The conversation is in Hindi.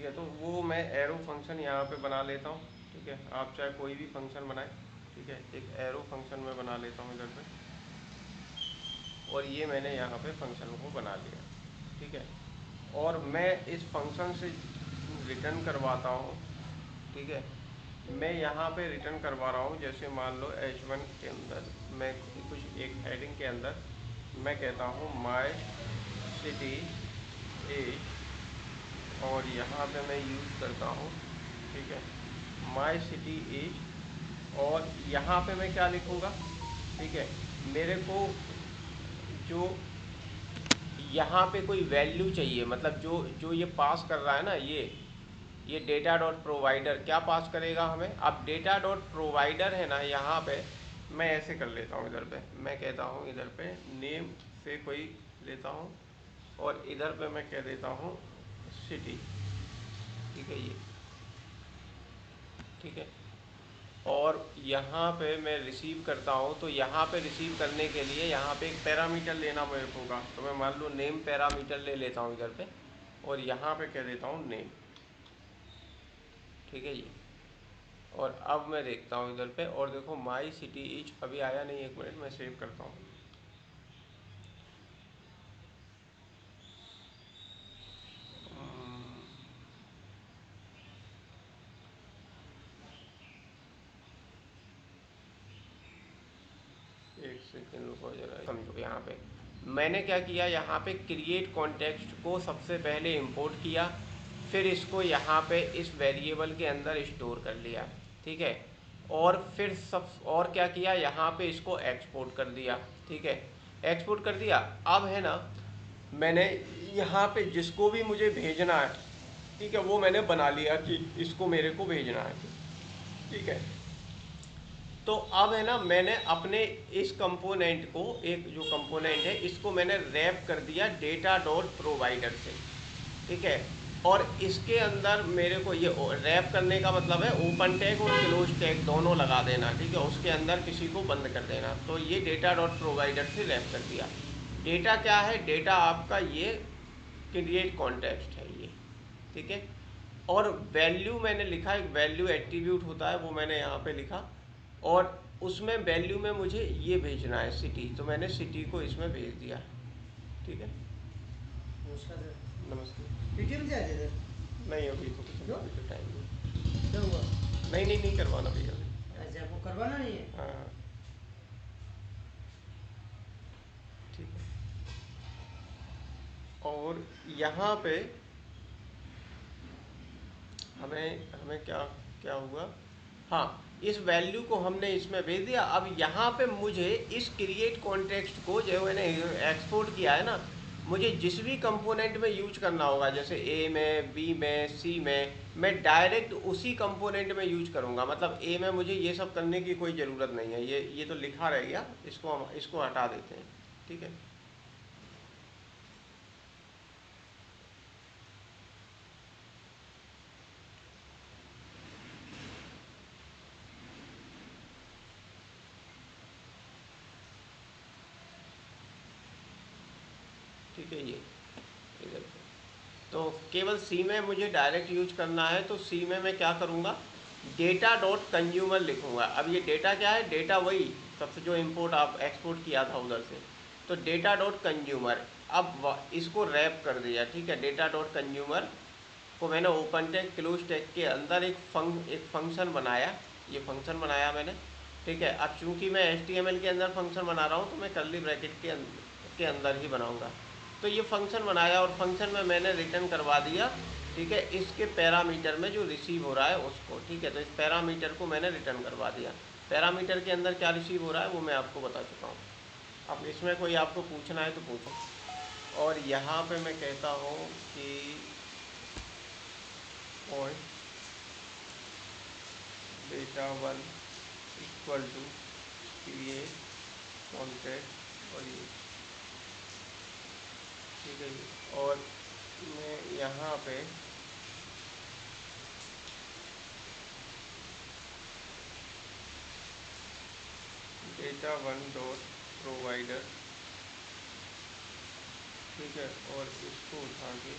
ठीक है, तो वो मैं एरो फंक्शन यहाँ पे बना लेता हूँ। ठीक है, आप चाहे कोई भी फंक्शन बनाए। ठीक है, एक एरो फंक्शन में बना लेता हूँ इधर पे, और ये मैंने यहाँ पे फंक्शन को बना लिया। ठीक है, और मैं इस फंक्शन से रिटर्न करवाता हूँ। ठीक है, मैं यहाँ पे रिटर्न करवा रहा हूँ, जैसे मान लो H1 के अंदर मैं कुछ एक हेडिंग के अंदर मैं कहता हूँ माय सिटी इज, और यहाँ पे मैं यूज़ करता हूँ। ठीक है, माय सिटी इज, और यहाँ पे मैं क्या लिखूँगा। ठीक है, मेरे को जो यहाँ पे कोई वैल्यू चाहिए, मतलब जो जो ये पास कर रहा है ना, ये डेटा डॉट प्रोवाइडर क्या पास करेगा हमें। अब डेटा डॉट प्रोवाइडर है ना, यहाँ पे मैं ऐसे कर लेता हूँ, इधर पे मैं कहता हूँ, इधर पे नेम से कोई लेता हूँ, और इधर पे मैं कह देता हूँ सिटी। ठीक है, ये ठीक है, और यहाँ पे मैं रिसीव करता हूँ, तो यहाँ पे रिसीव करने के लिए यहाँ पे एक पैरामीटर लेना मेरे को होगा, तो मैं मान लो नेम पैरामीटर ले लेता हूँ इधर पे, और यहाँ पे कह देता हूँ नेम। ठीक है, ये, और अब मैं देखता हूँ इधर पे, और देखो माई सिटी इज अभी आया नहीं, एक मिनट मैं सेव करता हूँ। एक सेकेंड रुको जरा, समझो यहाँ पे मैंने क्या किया, यहाँ पे क्रिएट कॉन्टेक्स्ट को सबसे पहले इंपोर्ट किया, फिर इसको यहाँ पे इस वेरिएबल के अंदर स्टोर कर लिया। ठीक है, और फिर सब और क्या किया, यहाँ पे इसको एक्सपोर्ट कर दिया। ठीक है, एक्सपोर्ट कर दिया। अब है ना, मैंने यहाँ पे जिसको भी मुझे भेजना है, ठीक है, वो मैंने बना लिया कि इसको मेरे को भेजना है। ठीक है, तो अब है ना, मैंने अपने इस कंपोनेंट को, एक जो कंपोनेंट है इसको मैंने रैप कर दिया डेटा डॉट प्रोवाइडर से। ठीक है, और इसके अंदर मेरे को ये रैप करने का मतलब है ओपन टैग और क्लोज टैग दोनों लगा देना। ठीक है, उसके अंदर किसी को बंद कर देना, तो ये डेटा डॉट प्रोवाइडर से रैप कर दिया। डेटा क्या है, डेटा आपका ये क्रिएट कॉन्टेक्स्ट है ये। ठीक है, और वैल्यू मैंने लिखा, एक वैल्यू एट्रीब्यूट होता है, वो मैंने यहाँ पे लिखा, और उसमें वैल्यू में मुझे ये भेजना है सिटी, तो मैंने सिटी को इसमें भेज दिया। ठीक है, नमस्कार सर। नमस्ते। पेटीएम से आए थे सर? नहीं अभी तो कुछ क्यों? अभी तो टाइम नहीं। क्या हुआ? नहीं नहीं नहीं करवाना भैया अभी। अच्छा, आपको करवाना नहीं है? हाँ हाँ, ठीक है, और यहाँ पे हमें हमें क्या क्या हुआ। हाँ, इस वैल्यू को हमने इसमें भेज दिया। अब यहाँ पे मुझे इस क्रिएट कॉन्टेक्स्ट को जो मैंने एक्सपोर्ट किया है ना, मुझे जिस भी कंपोनेंट में यूज करना होगा, जैसे ए में, बी में, सी में, मैं डायरेक्ट उसी कंपोनेंट में यूज करूँगा। मतलब ए में मुझे ये सब करने की कोई ज़रूरत नहीं है, ये तो लिखा रह गया, इसको हम इसको हटा देते हैं। ठीक है, ठीक है, ये इधर पे तो केवल सी में मुझे डायरेक्ट यूज करना है, तो सी में मैं क्या करूँगा, डेटा डॉट कंज्यूमर लिखूँगा। अब ये डेटा क्या है, डेटा वही सबसे जो इंपोर्ट आप एक्सपोर्ट किया था उधर से, तो डेटा डॉट कंज्यूमर। अब इसको रैप कर दिया। ठीक है, डेटा डॉट कंज्यूमर को मैंने ओपन टैग क्लोज टैग के अंदर एक फंक्शन बनाया, ये फंक्शन बनाया मैंने। ठीक है, अब चूंकि मैं HTML के अंदर फंक्शन बना रहा हूँ, तो मैं कर्ली ब्रैकेट के अंदर ही बनाऊँगा। तो ये फंक्शन बनाया, और फंक्शन में मैंने रिटर्न करवा दिया। ठीक है, इसके पैरामीटर में जो रिसीव हो रहा है उसको। ठीक है, तो इस पैरामीटर को मैंने रिटर्न करवा दिया। पैरामीटर के अंदर क्या रिसीव हो रहा है वो मैं आपको बता चुका हूँ। अब इसमें कोई आपको पूछना है तो पूछो। और यहाँ पे मैं कहता हूँ कि point data one equal to create contact, और ये ठीक है जी। और मैं यहाँ पे डेटा वन डॉट प्रोवाइडर, ठीक है, और इसको उठा के